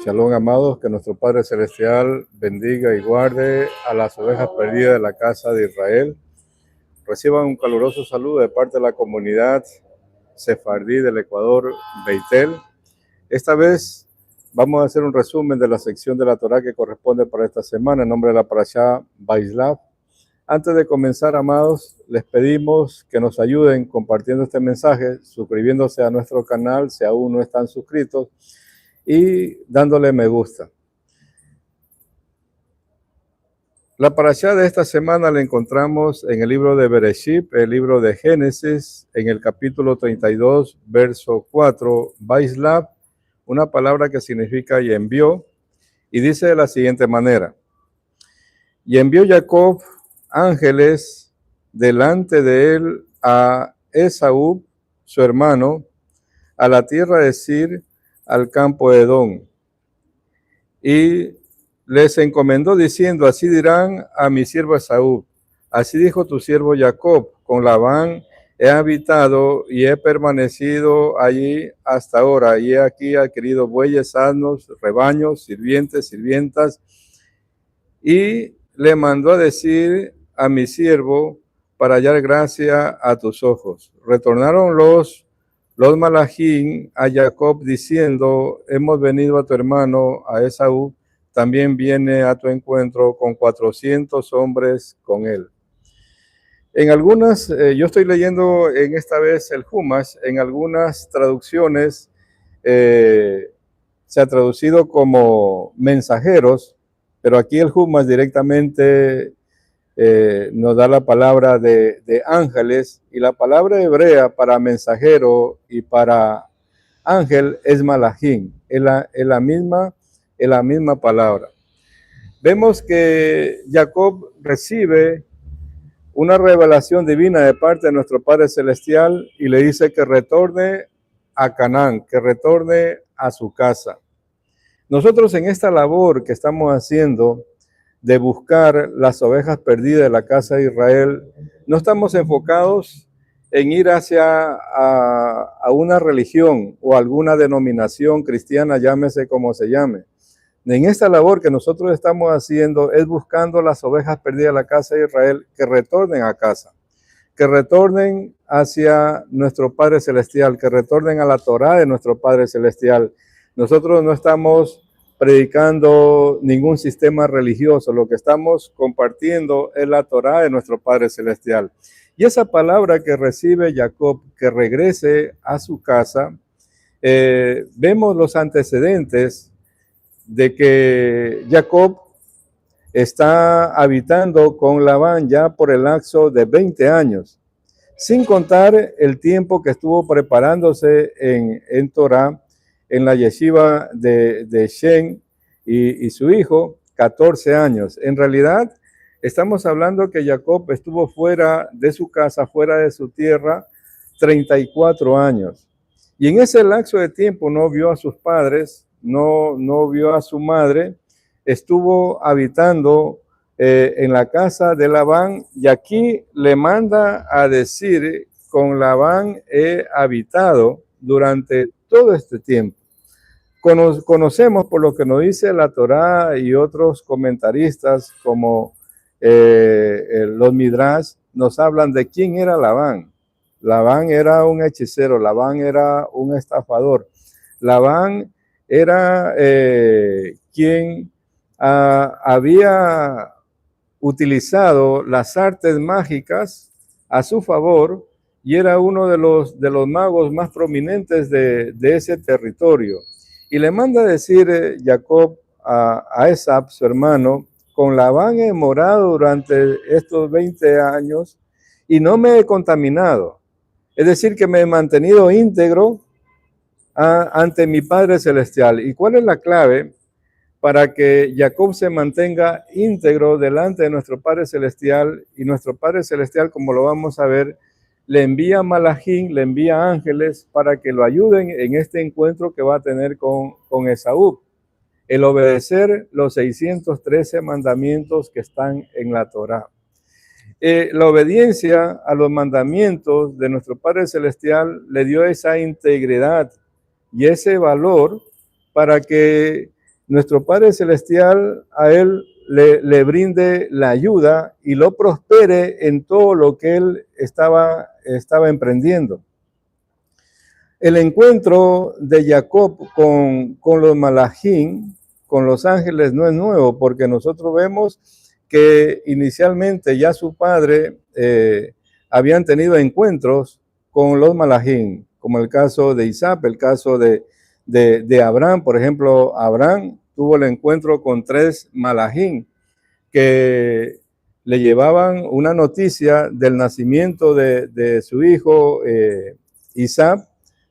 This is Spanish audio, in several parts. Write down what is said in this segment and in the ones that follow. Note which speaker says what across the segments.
Speaker 1: Shalom, amados, que nuestro Padre Celestial bendiga y guarde a las ovejas perdidas de la casa de Israel. Reciban un caluroso saludo de parte de la comunidad sefardí del Ecuador, Beitel. Esta vez vamos a hacer un resumen de la sección de la Torá que corresponde para esta semana en nombre de la Parashá Vaislav. Antes de comenzar, amados, les pedimos que nos ayuden compartiendo este mensaje, suscribiéndose a nuestro canal si aún no están suscritos y dándole me gusta. La parashá de esta semana la encontramos en el libro de Bereshit, el libro de Génesis, en el capítulo 32, verso 4, Vaislav, una palabra que significa y envió, y dice de la siguiente manera: y envió Jacob ángeles delante de él a Esaú, su hermano, a la tierra de Sir, al campo de Edom, y les encomendó diciendo: así dirán a mi siervo Esaú, así dijo tu siervo Jacob, con Labán he habitado y he permanecido allí hasta ahora, y he aquí adquirido bueyes, asnos, rebaños, sirvientes, sirvientas, y le mandó a decir a mi siervo para hallar gracia a tus ojos. Retornaron los malajín a Jacob diciendo: hemos venido a tu hermano, a Esaú, también viene a tu encuentro con 400 hombres con él. En algunas, yo estoy leyendo en esta vez el Humash, en algunas traducciones se ha traducido como mensajeros, pero aquí el Humash directamente nos da la palabra de ángeles, y la palabra hebrea para mensajero y para ángel es malachim, es la misma palabra. Vemos que Jacob recibe una revelación divina de parte de nuestro Padre Celestial y le dice que retorne a Canaán, que retorne a su casa. Nosotros en esta labor que estamos haciendo de buscar las ovejas perdidas de la casa de Israel, no estamos enfocados en ir hacia a una religión o alguna denominación cristiana, llámese como se llame. En esta labor que nosotros estamos haciendo es buscando las ovejas perdidas de la casa de Israel que retornen a casa, que retornen hacia nuestro Padre Celestial, que retornen a la Torá de nuestro Padre Celestial. Nosotros no estamos predicando ningún sistema religioso, lo que estamos compartiendo es la Torá de nuestro Padre Celestial. Y esa palabra que recibe Jacob, que regrese a su casa, vemos los antecedentes de que Jacob está habitando con Labán ya por el lapso de 20 años, sin contar el tiempo que estuvo preparándose en Torá, en la yeshiva de Shem y su hijo, 14 años. En realidad, estamos hablando que Jacob estuvo fuera de su casa, fuera de su tierra, 34 años. Y en ese lapso de tiempo no vio a sus padres, no vio a su madre, estuvo habitando en la casa de Labán, y aquí le manda a decir: con Labán he habitado durante todo este tiempo. Conocemos por lo que nos dice la Torá y otros comentaristas como los Midrash, nos hablan de quién era Labán. Labán era un hechicero, Labán era un estafador, Labán era quien había utilizado las artes mágicas a su favor y era uno de los magos más prominentes de ese territorio. Y le manda a decir Jacob a Esaú, su hermano: con Labán he morado durante estos 20 años y no me he contaminado. Es decir, que me he mantenido íntegro ante mi Padre Celestial. ¿Y cuál es la clave para que Jacob se mantenga íntegro delante de nuestro Padre Celestial? Y nuestro Padre Celestial, como lo vamos a ver, le envía malachim, le envía ángeles para que lo ayuden en este encuentro que va a tener con Esaú. El obedecer los 613 mandamientos que están en la Torá. La obediencia a los mandamientos de nuestro Padre Celestial le dio esa integridad y ese valor para que nuestro Padre Celestial a él le brinde la ayuda y lo prospere en todo lo que él estaba emprendiendo. El encuentro de Jacob con los malachim, con los ángeles, no es nuevo, porque nosotros vemos que inicialmente ya su padre habían tenido encuentros con los malachim, como el caso de Isaac, el caso de Abraham. Por ejemplo, Abraham tuvo el encuentro con 3 malachim que le llevaban una noticia del nacimiento de su hijo Isaac.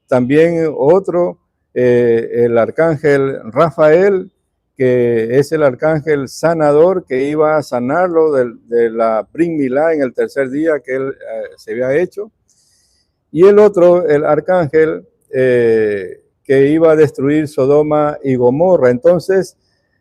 Speaker 1: También otro, el arcángel Rafael, que es el arcángel sanador que iba a sanarlo de la Brit Milá en el tercer día que él se había hecho. Y el otro, el arcángel que iba a destruir Sodoma y Gomorra. Entonces,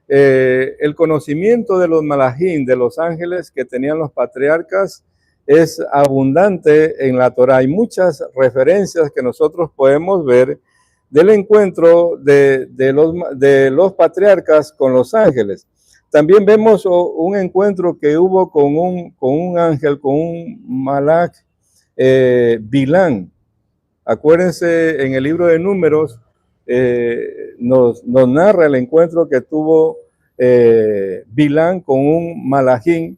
Speaker 1: el conocimiento de los malachim, de los ángeles que tenían los patriarcas, es abundante en la Torá. Hay muchas referencias que nosotros podemos ver del encuentro de los patriarcas con los ángeles. También vemos un encuentro que hubo con un ángel, con un malach, Bilán. Acuérdense, en el libro de Números nos narra el encuentro que tuvo Bilán con un malachim,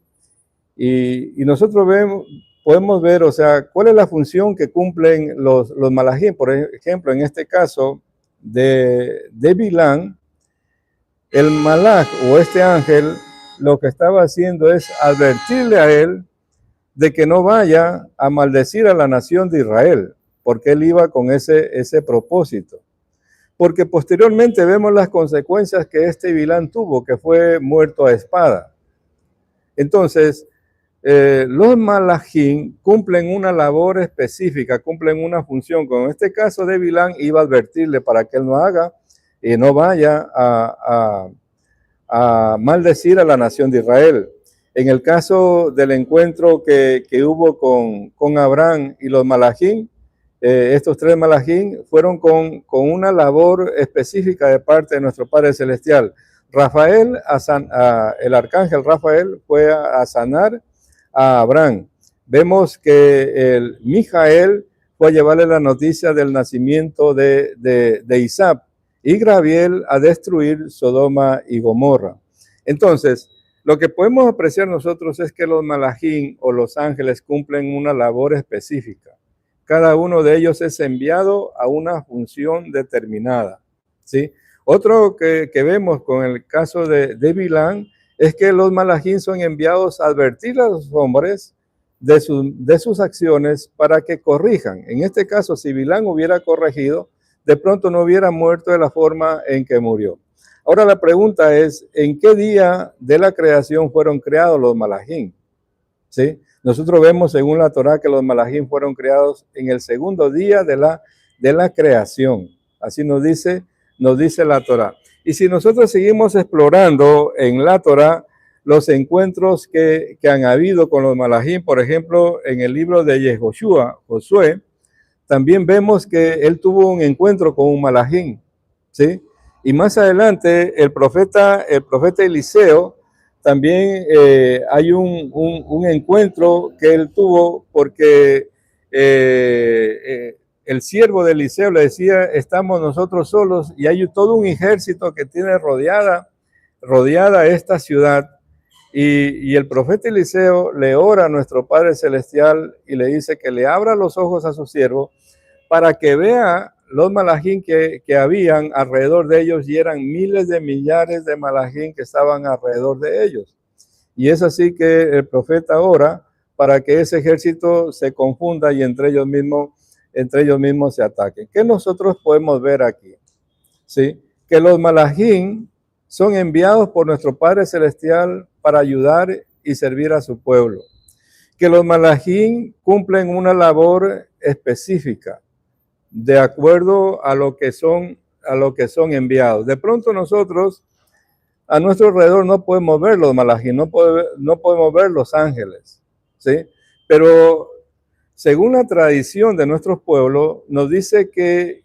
Speaker 1: y nosotros podemos ver, o sea, cuál es la función que cumplen los malachim. Por ejemplo, en este caso de Bilán, el malach o este ángel lo que estaba haciendo es advertirle a él de que no vaya a maldecir a la nación de Israel, porque él iba con ese propósito. Porque posteriormente vemos las consecuencias que este Bilán tuvo, que fue muerto a espada. Entonces, los malachim cumplen una labor específica, cumplen una función. Con este caso de Bilán iba a advertirle para que él no haga y no vaya a maldecir a la nación de Israel. En el caso del encuentro que hubo con Abraham y los malachim, estos 3 malachim fueron con una labor específica de parte de nuestro Padre Celestial. Rafael, el arcángel Rafael fue a sanar a Abraham. Vemos que el Mijael fue a llevarle la noticia del nacimiento de Isaac, y Gabriel a destruir Sodoma y Gomorra. Entonces, lo que podemos apreciar nosotros es que los malachim o los ángeles cumplen una labor específica. Cada uno de ellos es enviado a una función determinada, ¿sí? Otro que vemos con el caso de Bilán es que los malachim son enviados a advertir a los hombres de sus acciones para que corrijan. En este caso, si Bilán hubiera corregido, de pronto no hubiera muerto de la forma en que murió. Ahora la pregunta es, ¿en qué día de la creación fueron creados los malachim? ¿Sí? Nosotros vemos según la Torá que los malachim fueron creados en el segundo día de la creación. Así nos dice la Torá. Y si nosotros seguimos explorando en la Torá los encuentros que han habido con los malachim, por ejemplo, en el libro de Yehoshua, Josué, también vemos que él tuvo un encuentro con un malachim, ¿sí? Y más adelante el profeta Eliseo también hay un encuentro que él tuvo, porque el siervo de Eliseo le decía, estamos nosotros solos y hay todo un ejército que tiene rodeada esta ciudad. Y el profeta Eliseo le ora a nuestro Padre Celestial y le dice que le abra los ojos a su siervo para que vea los malachim que habían alrededor de ellos, y eran miles de millares de malachim que estaban alrededor de ellos. Y es así que el profeta ora para que ese ejército se confunda y entre ellos mismos se ataquen. ¿Qué nosotros podemos ver aquí? ¿Sí? Que los malachim son enviados por nuestro Padre Celestial para ayudar y servir a su pueblo. Que los malachim cumplen una labor específica de acuerdo a lo que son enviados. De pronto nosotros a nuestro alrededor no podemos ver los malachim, no podemos ver los ángeles, ¿sí? Pero según la tradición de nuestros pueblos, nos dice que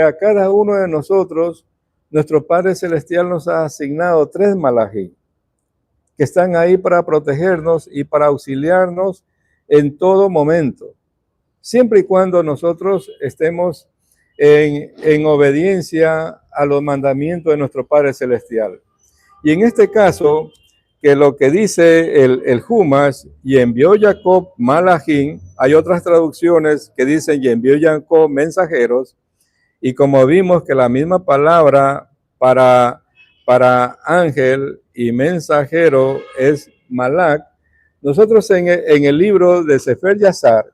Speaker 1: a cada uno de nosotros nuestro Padre Celestial nos ha asignado 3 malajim, que están ahí para protegernos y para auxiliarnos en todo momento, siempre y cuando nosotros estemos en obediencia a los mandamientos de nuestro Padre Celestial. Y en este caso, que lo que dice el Jumas, y envió Jacob malajim, hay otras traducciones que dicen, y envió Jacob mensajeros, y como vimos que la misma palabra para ángel y mensajero es malak, nosotros en el libro de Sefer Yazar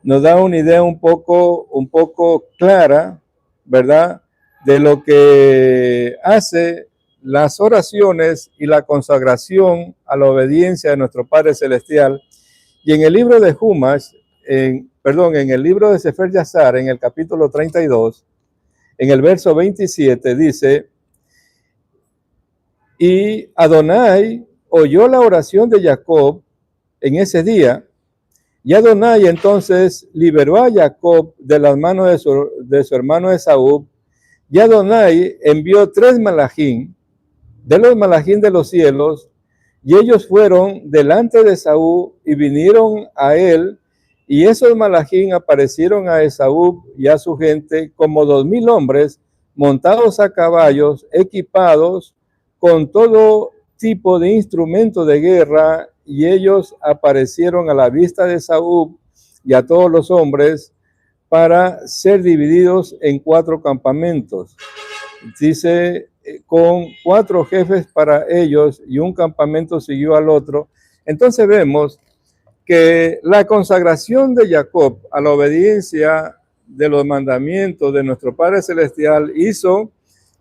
Speaker 1: nos da una idea un poco clara, ¿verdad?, de lo que hace las oraciones y la consagración a la obediencia de nuestro Padre Celestial. Y en el libro de Jumas, en el libro de Sefer Yazar, en el capítulo 32, en el verso 27, dice, y Adonai oyó la oración de Jacob en ese día, y Adonai entonces liberó a Jacob de las manos de su hermano Esaú, y Adonai envió 3 malajim, de los malajim de los cielos, y ellos fueron delante de Esaú y vinieron a él, y esos malajim aparecieron a Esaú y a su gente como 2000 hombres montados a caballos, equipados con todo tipo de instrumentos de guerra, y ellos aparecieron a la vista de Esaú y a todos los hombres para ser divididos en 4 campamentos. Dice, con 4 jefes para ellos, y un campamento siguió al otro. Entonces vemos que la consagración de Jacob a la obediencia de los mandamientos de nuestro Padre Celestial hizo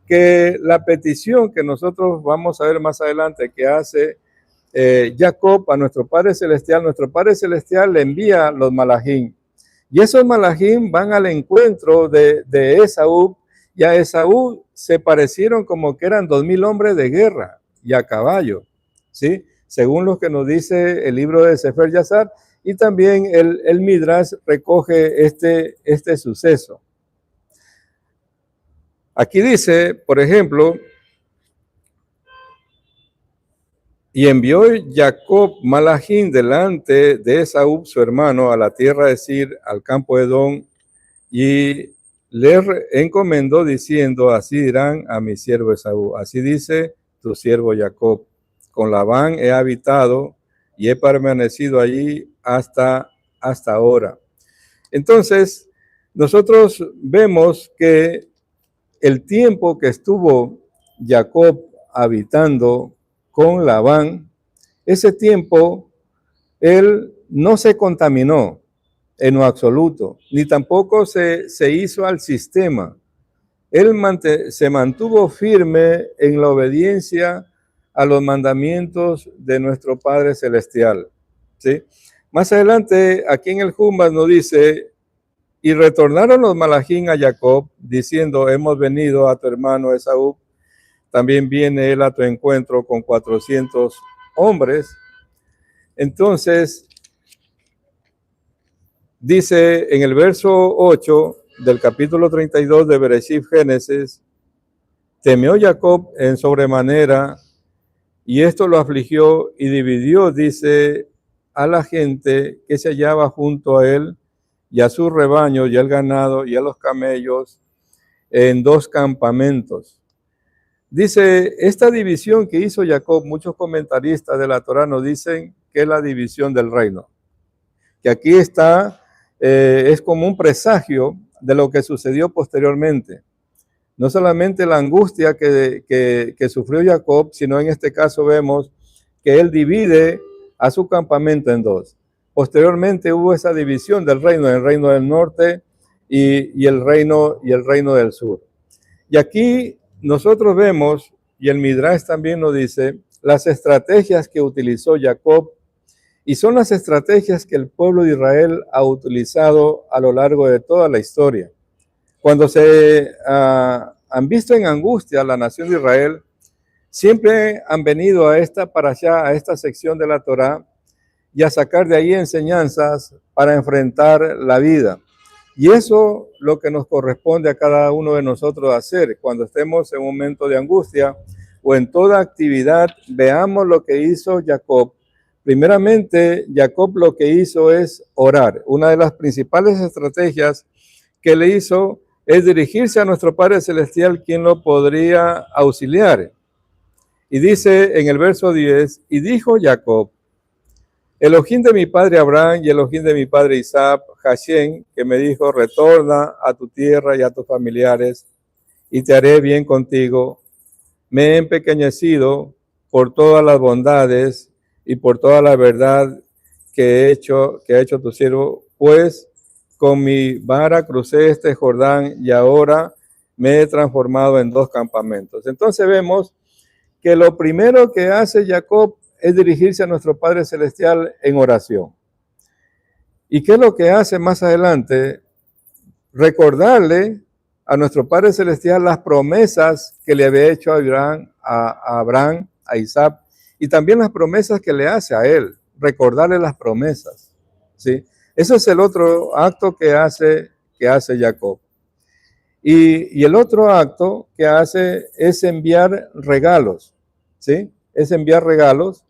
Speaker 1: que la petición que nosotros vamos a ver más adelante que hace Jacob a nuestro Padre Celestial le envía los malajim. Y esos malajim van al encuentro de Esaú, y a Esaú se parecieron como que eran 2000 hombres de guerra y a caballo, ¿sí? Según lo que nos dice el libro de Sefer Yazar, y también el Midrash recoge este suceso. Aquí dice, por ejemplo, y envió Jacob malajim delante de Esaú, su hermano, a la tierra de Sir, al campo de Edom, y le encomendó diciendo, así dirán a mi siervo Esaú, así dice tu siervo Jacob, con Labán he habitado y he permanecido allí hasta ahora. Entonces, nosotros vemos que el tiempo que estuvo Jacob habitando con Labán, ese tiempo él no se contaminó en lo absoluto, ni tampoco se hizo al sistema. Él se mantuvo firme en la obediencia a los mandamientos de nuestro Padre Celestial, ¿sí? Más adelante, aquí en el Jumas nos dice, y retornaron los malajim a Jacob, diciendo, hemos venido a tu hermano Esaú, también viene él a tu encuentro con 400 hombres. Entonces, dice en el verso 8 del capítulo 32 de Bereshit Génesis, temió Jacob en sobremanera, y esto lo afligió y dividió, dice, a la gente que se hallaba junto a él, y a su rebaño, y al ganado, y a los camellos, en 2 campamentos. Dice, esta división que hizo Jacob, muchos comentaristas de la Torá nos dicen que es la división del reino, que aquí está, es como un presagio de lo que sucedió posteriormente. No solamente la angustia que sufrió Jacob, sino en este caso vemos que él divide a su campamento en 2. Posteriormente hubo esa división del reino, el reino del norte y el reino del sur. Y aquí nosotros vemos, y el Midrash también nos dice, las estrategias que utilizó Jacob, y son las estrategias que el pueblo de Israel ha utilizado a lo largo de toda la historia. Cuando se han visto en angustia a la nación de Israel, siempre han venido a esta parashá, a esta sección de la Torá, y a sacar de ahí enseñanzas para enfrentar la vida. Y eso es lo que nos corresponde a cada uno de nosotros hacer cuando estemos en un momento de angustia o en toda actividad. Veamos lo que hizo Jacob. Primeramente, Jacob lo que hizo es orar. Una de las principales estrategias que le hizo es dirigirse a nuestro Padre Celestial, quien lo podría auxiliar. Y dice en el verso 10, y dijo Jacob: Elohim de mi padre Abraham y Elohim de mi padre Isaac, Hashem, que me dijo, retorna a tu tierra y a tus familiares, y te haré bien contigo. Me he empequeñecido por todas las bondades y por toda la verdad que ha hecho tu siervo, pues con mi vara crucé este Jordán y ahora me he transformado en 2 campamentos. Entonces vemos que lo primero que hace Jacob es dirigirse a nuestro Padre Celestial en oración. ¿Y qué es lo que hace más adelante? Recordarle a nuestro Padre Celestial las promesas que le había hecho a Abraham, a Isaac, y también las promesas que le hace a él. Recordarle las promesas, ¿sí? Ese es el otro acto que hace Jacob. Y el otro acto que hace es enviar regalos, ¿sí? Es enviar regalos.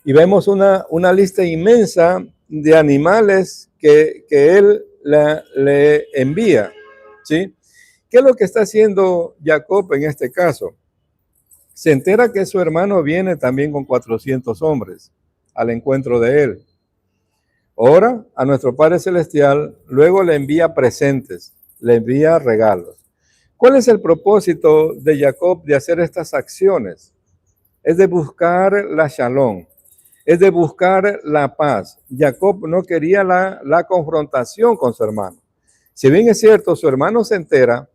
Speaker 1: Y vemos una lista inmensa de animales que él le envía, ¿sí? ¿Qué es lo que está haciendo Jacob en este caso? Se entera que su hermano viene también con 400 hombres al encuentro de él. Ora a nuestro Padre Celestial, luego le envía presentes, le envía regalos. ¿Cuál es el propósito de Jacob de hacer estas acciones? Es de buscar la shalom, es de buscar la paz. Jacob no quería la confrontación con su hermano. Si bien es cierto, su hermano se entera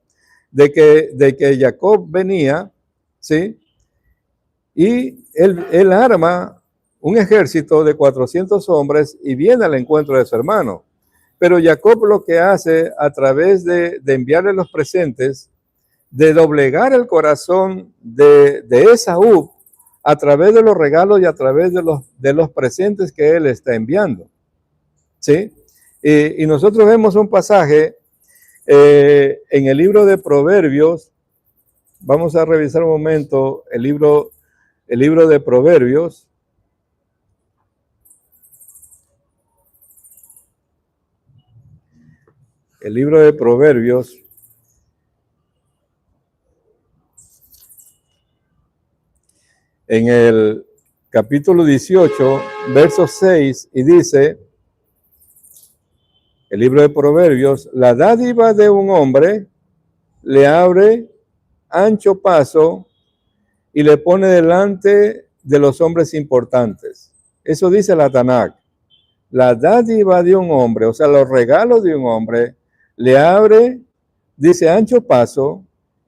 Speaker 1: de que Jacob venía, ¿sí? Y él arma un ejército de 400 hombres y viene al encuentro de su hermano. Pero Jacob lo que hace a través de enviarle los presentes, de doblegar el corazón de Esaú a través de los regalos y a través de los presentes que él está enviando, ¿sí? Y nosotros vemos un pasaje en el libro de Proverbios. Vamos a revisar un momento el libro de Proverbios. El libro de Proverbios. En el capítulo 18, verso 6, y dice, el libro de Proverbios, la dádiva de un hombre le abre ancho paso y le pone delante de los hombres importantes. Eso dice la Tanakh. La dádiva de un hombre, o sea, los regalos de un hombre, le abre, dice, ancho paso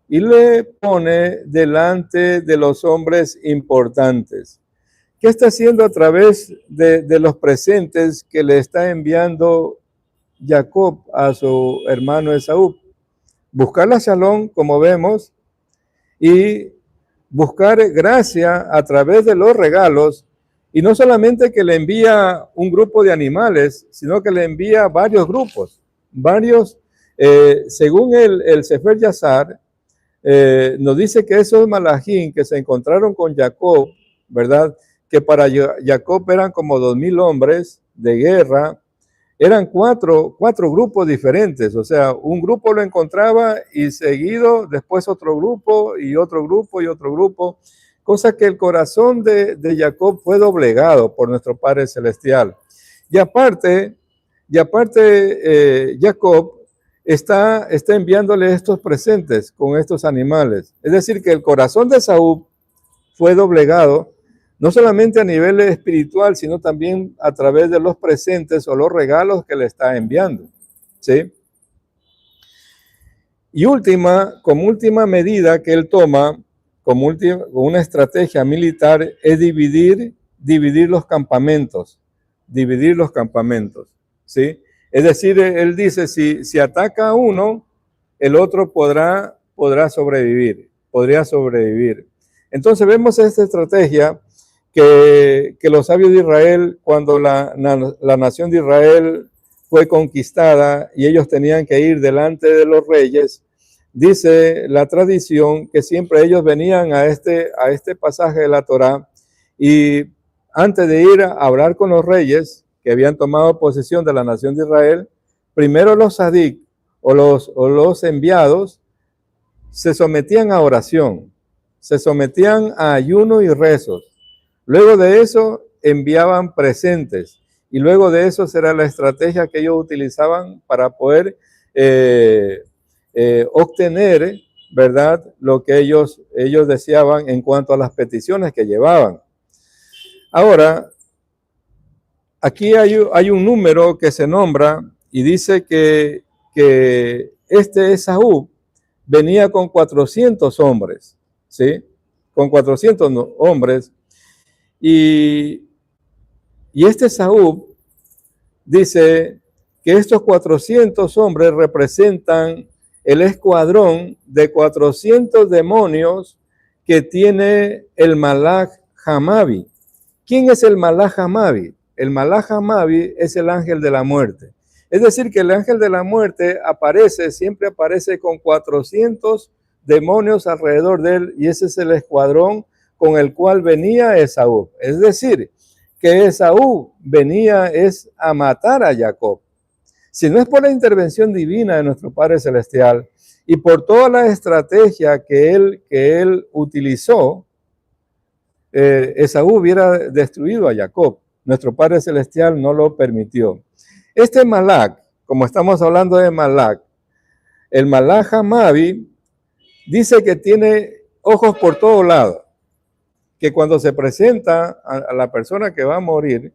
Speaker 1: y le pone delante de los hombres importantes. ¿Qué está haciendo a través de los presentes que le está enviando Jacob a su hermano Esaú? Buscar la shalom, como vemos, y buscar gracia a través de los regalos, y no solamente que le envía un grupo de animales, sino que le envía varios grupos, según el Sefer Yazar, nos dice que esos malajín que se encontraron con Jacob, ¿verdad? Que para Jacob eran como 2,000 hombres de guerra, eran cuatro grupos diferentes, o sea, un grupo lo encontraba y seguido después otro grupo y otro grupo y otro grupo, cosa que el corazón de Jacob fue doblegado por nuestro Padre Celestial. Y aparte Jacob está enviándole estos presentes con estos animales. Es decir, que el corazón de Saúl fue doblegado, no solamente a nivel espiritual, sino también a través de los presentes o los regalos que le está enviando, ¿sí? Y como última medida que él toma, como una estrategia militar, es dividir los campamentos, ¿sí? Es decir, él dice, si ataca a uno, el otro podría sobrevivir. Entonces vemos esta estrategia que los sabios de Israel, cuando la nación de Israel fue conquistada y ellos tenían que ir delante de los reyes, dice la tradición que siempre ellos venían a este pasaje de la Torá y antes de ir a hablar con los reyes que habían tomado posesión de la nación de Israel, primero los sadik o los enviados se sometían a oración, se sometían a ayuno y rezos. Luego de eso enviaban presentes y luego de eso será la estrategia que ellos utilizaban para poder obtener, ¿verdad?, lo que ellos deseaban en cuanto a las peticiones que llevaban. Ahora, aquí hay un número que se nombra y dice que este Esaú venía con 400 hombres, ¿sí? Con 400 hombres. Y este Esaú dice que estos 400 hombres representan el escuadrón de 400 demonios que tiene el Malach Hamavi. ¿Quién es el Malach Hamavi? El Malach Hamavi es el ángel de la muerte. Es decir, que el ángel de la muerte siempre aparece con 400 demonios alrededor de él y ese es el escuadrón con el cual venía Esaú. Es decir, que Esaú venía a matar a Jacob. Si no es por la intervención divina de nuestro Padre Celestial y por toda la estrategia que él utilizó, Esaú hubiera destruido a Jacob. Nuestro Padre Celestial no lo permitió. Este Malach, como estamos hablando de Malach, el Malach Hamavi dice que tiene ojos por todo lado, que cuando se presenta a la persona que va a morir,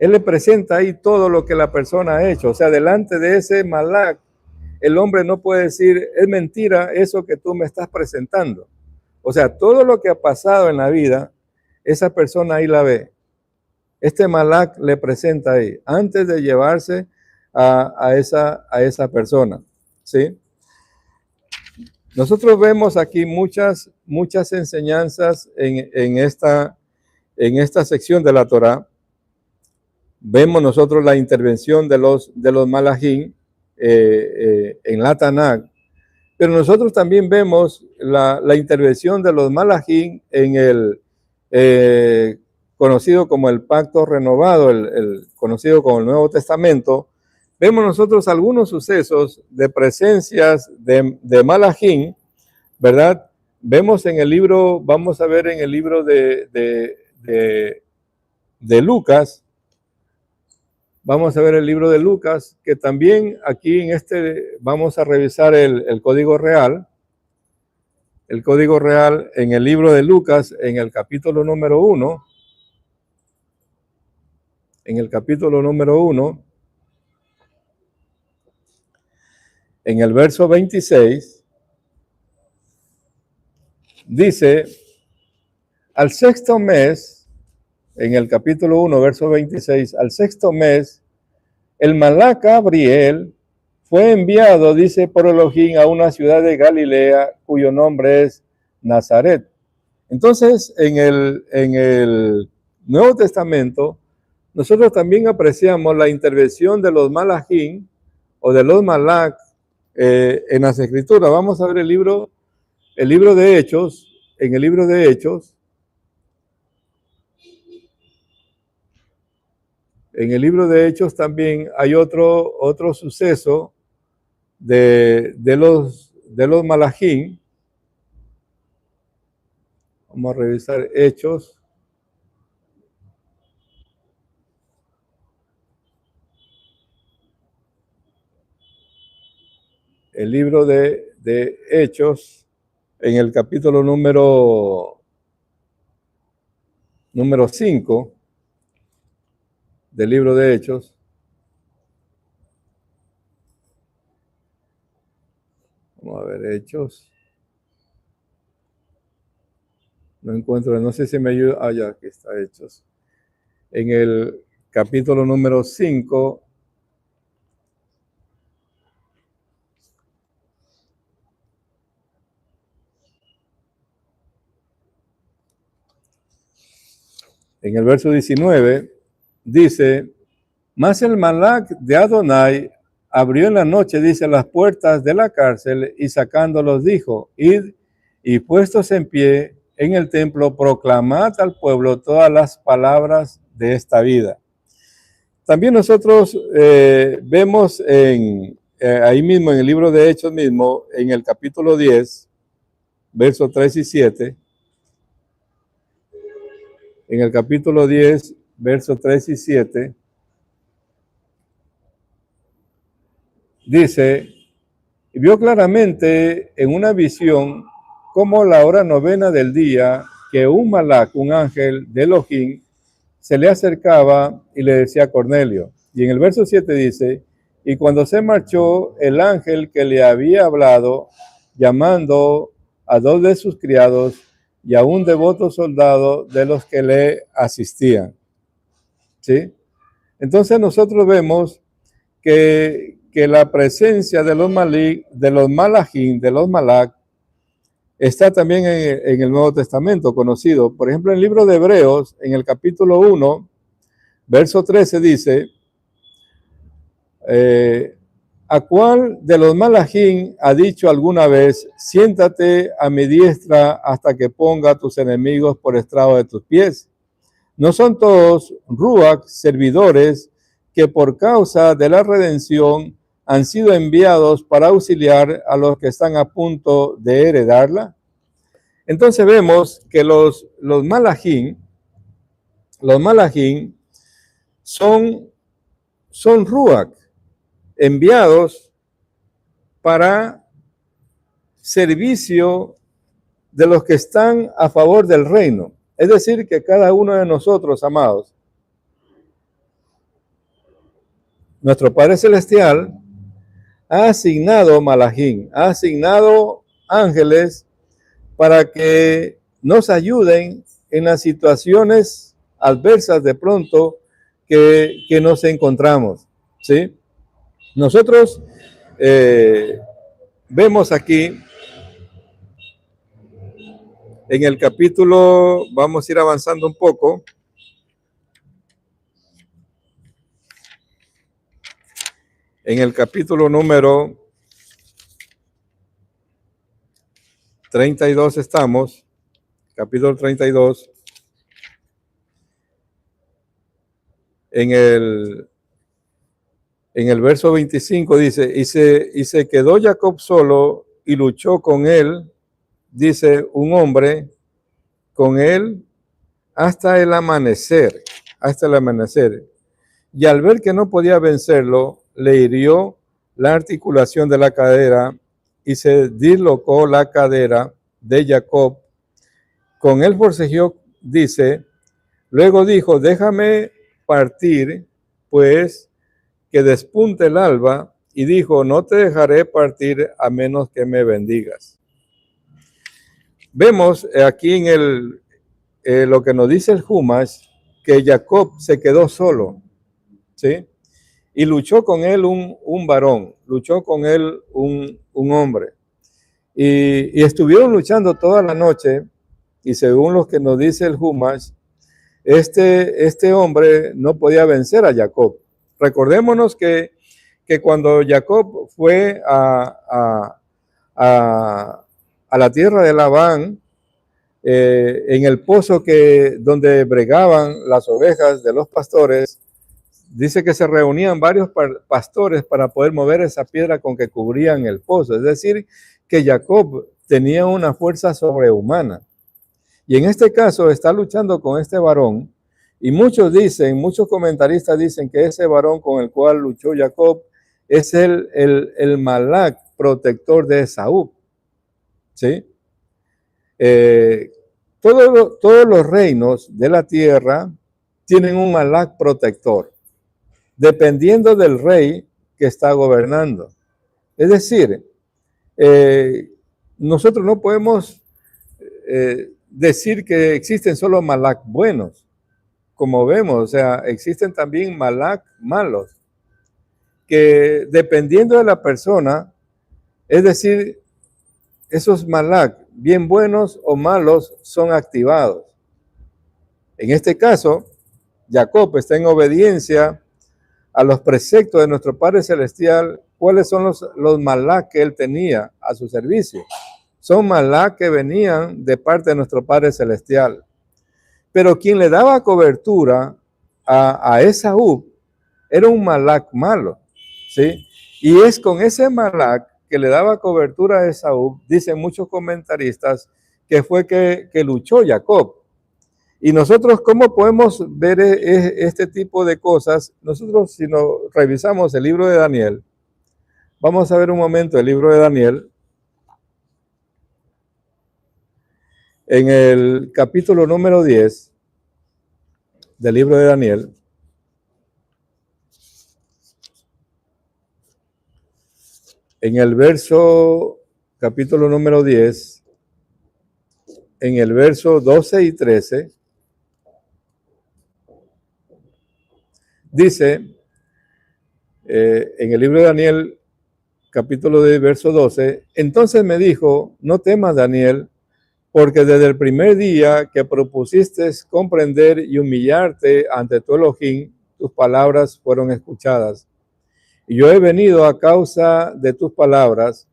Speaker 1: él le presenta ahí todo lo que la persona ha hecho. O sea, delante de ese Malach, el hombre no puede decir, es mentira eso que tú me estás presentando. O sea, todo lo que ha pasado en la vida, esa persona ahí la ve. Este Malach le presenta ahí, antes de llevarse a esa persona, ¿sí? Nosotros vemos aquí muchas enseñanzas en esta sección de la Torá. Vemos nosotros la intervención de los malachim en la Tanakh, pero nosotros también vemos la intervención de los malachim en el conocido como el Pacto Renovado, el conocido como el Nuevo Testamento. Vemos nosotros algunos sucesos de presencias de malachim, ¿verdad? Vemos en el libro, vamos a ver en el libro de Lucas. Vamos a ver el libro de Lucas, que también aquí vamos a revisar el Código Real. El Código Real en el libro de Lucas, en el capítulo número 1. En el capítulo número 1, en el verso 26, dice, al sexto mes, en el capítulo 1, verso 26, al sexto mes, el Malach Gabriel fue enviado, dice, por Elohim a una ciudad de Galilea cuyo nombre es Nazaret. Entonces, en el Nuevo Testamento, nosotros también apreciamos la intervención de los malachim o de los malach en las Escrituras. Vamos a ver el libro de Hechos. En el libro de Hechos, también hay otro suceso de los malachim. Vamos a revisar Hechos. El libro de Hechos, en el capítulo número 5 del libro de Hechos. Vamos a ver Hechos. No encuentro, no sé si me ayuda. Ah, ya, aquí está Hechos. En el capítulo número 5. En el verso 19 dice, Mas el Malak de Adonai abrió en la noche, dice, las puertas de la cárcel y sacándolos dijo, id y puestos en pie en el templo, proclamad al pueblo todas las palabras de esta vida. También nosotros vemos ahí mismo en el libro de Hechos mismo, en el capítulo 10, versos 3 y 7, en el capítulo 10, versos 3 y 7, dice, y vio claramente en una visión como la hora novena del día que un malak, un ángel de Elohim, se le acercaba y le decía a Cornelio. Y en el verso 7 dice, y cuando se marchó el ángel que le había hablado, llamando a 2 de sus criados y a un devoto soldado de los que le asistían. ¿Sí? Entonces nosotros vemos que la presencia de los malajim, de los malak, está también en el Nuevo Testamento conocido. Por ejemplo, en el libro de Hebreos, en el capítulo 1, verso 13 dice, ¿a cuál de los malajim ha dicho alguna vez, siéntate a mi diestra hasta que ponga a tus enemigos por estrado de tus pies? ¿No son todos ruach, servidores, que por causa de la redención han sido enviados para auxiliar a los que están a punto de heredarla? Entonces vemos que los malajim son ruach, enviados para servicio de los que están a favor del reino. Es decir, que cada uno de nosotros, amados, nuestro Padre Celestial ha asignado malajim, ha asignado ángeles para que nos ayuden en las situaciones adversas de pronto que nos encontramos, ¿sí? Nosotros vemos aquí en el capítulo, vamos a ir avanzando un poco, en el capítulo número 32 estamos, capítulo 32, en el verso 25 dice, y se quedó Jacob solo y luchó con él, dice un hombre, con él hasta el amanecer, Y al ver que no podía vencerlo, le hirió la articulación de la cadera y se dislocó la cadera de Jacob. Con él forcejeó, dice, luego dijo, déjame partir, pues que despunte el alba, y dijo, no te dejaré partir a menos que me bendigas. Vemos aquí en lo que nos dice el Humash, que Jacob se quedó solo, ¿sí? Y luchó con él un varón, luchó con él un hombre. Y estuvieron luchando toda la noche, y según lo que nos dice el Humash, este hombre no podía vencer a Jacob. Recordémonos que cuando Jacob fue a la tierra de Labán, en el pozo donde bregaban las ovejas de los pastores, dice que se reunían varios pastores para poder mover esa piedra con que cubrían el pozo. Es decir, que Jacob tenía una fuerza sobrehumana. Y en este caso está luchando con este varón, y muchos comentaristas dicen que ese varón con el cual luchó Jacob es el malak protector de Esaú. ¿Sí? Todos los reinos de la tierra tienen un malak protector, dependiendo del rey que está gobernando. Es decir, nosotros no podemos decir que existen solo malak buenos, como vemos, o sea, existen también malak malos, que dependiendo de la persona, es decir, esos malak, bien buenos o malos, son activados. En este caso, Jacob está en obediencia a los preceptos de nuestro Padre Celestial, ¿cuáles son los malak que él tenía a su servicio? Son malak que venían de parte de nuestro Padre Celestial. Pero quien le daba cobertura a Esaú era un malak malo, ¿sí? Y es con ese malak que le daba cobertura a Esaú, dicen muchos comentaristas, que fue que luchó Jacob. Y nosotros, ¿cómo podemos ver este tipo de cosas? Nosotros, si nos revisamos el libro de Daniel, vamos a ver un momento el libro de Daniel, en el capítulo número 10 del libro de Daniel. En el verso, capítulo número 10, en el verso 12 y 13, dice, en el libro de Daniel, capítulo de verso 12, entonces me dijo, no temas, Daniel, porque desde el primer día que propusiste comprender y humillarte ante tu Elohim, tus palabras fueron escuchadas. Y yo he venido a causa de tus palabras,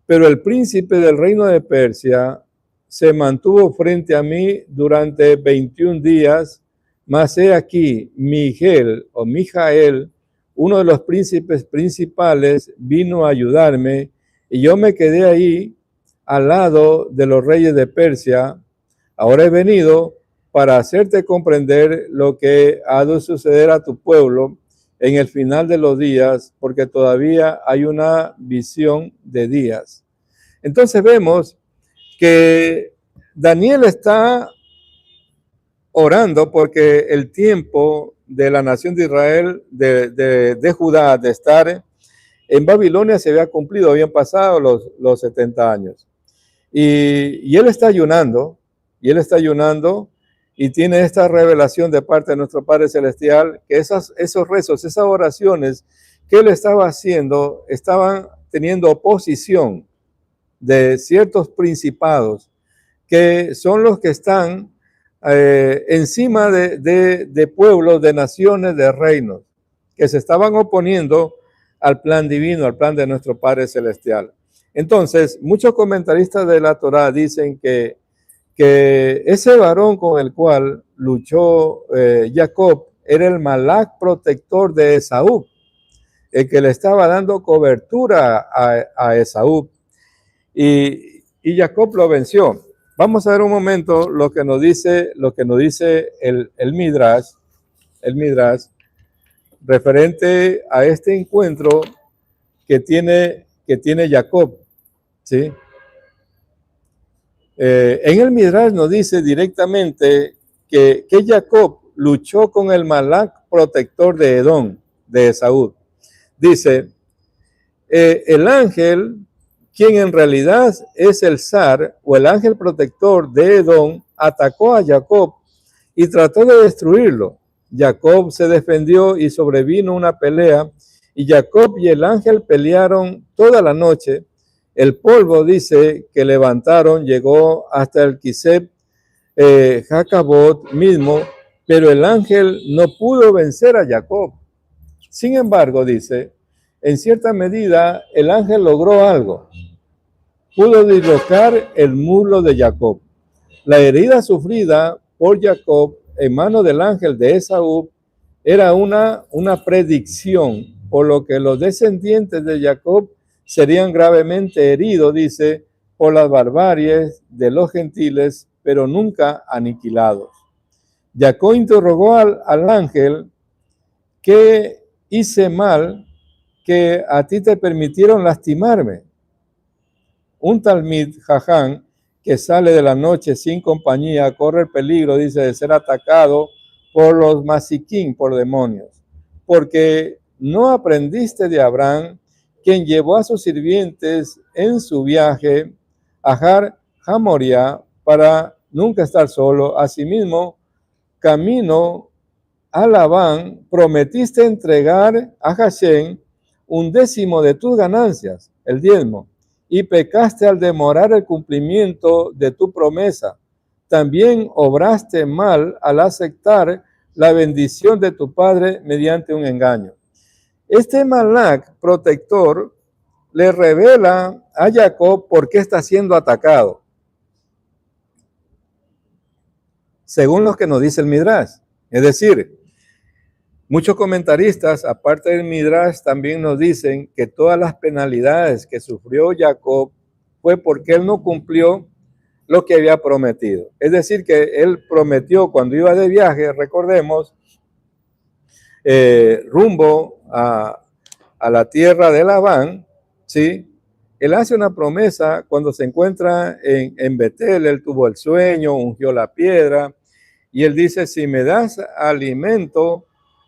Speaker 1: pero el príncipe del reino de Persia se mantuvo frente a mí durante 21 días, mas he aquí, Miguel o Mijael, uno de los príncipes principales, vino a ayudarme, y yo me quedé ahí al lado de los reyes de Persia. Ahora he venido para hacerte comprender lo que ha de suceder a tu pueblo en el final de los días, porque todavía hay una visión de días. Entonces vemos que Daniel está orando porque el tiempo de la nación de Israel, de Judá, de estar en Babilonia se había cumplido, habían pasado los 70 años. Y él está ayunando, y tiene esta revelación de parte de nuestro Padre Celestial, que esos rezos, esas oraciones que él estaba haciendo, estaban teniendo oposición de ciertos principados, que son los que están encima de pueblos, de naciones, de reinos, que se estaban oponiendo al plan divino, al plan de nuestro Padre Celestial. Entonces, muchos comentaristas de la Torá dicen que ese varón con el cual luchó Jacob era el malak protector de Esaú, el que le estaba dando cobertura a Esaú. Y Jacob lo venció. Vamos a ver un momento lo que nos dice el Midrash, referente a este encuentro que tiene Jacob, ¿sí? En el Midrash nos dice directamente que Jacob luchó con el malak protector de Edom, de Esaú. Dice, el ángel, quien en realidad es el zar o el ángel protector de Edom, atacó a Jacob y trató de destruirlo. Jacob se defendió y sobrevino una pelea, y Jacob y el ángel pelearon toda la noche. El polvo, dice, que levantaron llegó hasta el Kiseb Jacabot mismo, pero el ángel no pudo vencer a Jacob. Sin embargo, dice, en cierta medida el ángel logró algo. Pudo dislocar el muslo de Jacob. La herida sufrida por Jacob en manos del ángel de Esaú era una predicción, por lo que los descendientes de Jacob serían gravemente heridos, dice, por las barbaries de los gentiles, pero nunca aniquilados. Jacob interrogó al ángel, ¿qué hice mal que a ti te permitieron lastimarme? Un talmid jaján que sale de la noche sin compañía corre el peligro, dice, de ser atacado por los masiquín, por demonios, porque no aprendiste de Abraham, quien llevó a sus sirvientes en su viaje a Har Hamoria para nunca estar solo. Asimismo, camino a Labán, prometiste entregar a Hashem 1/10 de tus ganancias, el diezmo, y pecaste al demorar el cumplimiento de tu promesa. También obraste mal al aceptar la bendición de tu padre mediante un engaño. Este Malak protector le revela a Jacob por qué está siendo atacado, según lo que nos dice el Midrash. Es decir, muchos comentaristas, aparte del Midrash, también nos dicen que todas las penalidades que sufrió Jacob fue porque él no cumplió lo que había prometido. Es decir, que él prometió cuando iba de viaje, recordemos, rumbo a la tierra de Labán, ¿sí? Él hace una promesa cuando se encuentra en Betel, él tuvo el sueño, ungió la piedra, y él dice, si me das alimento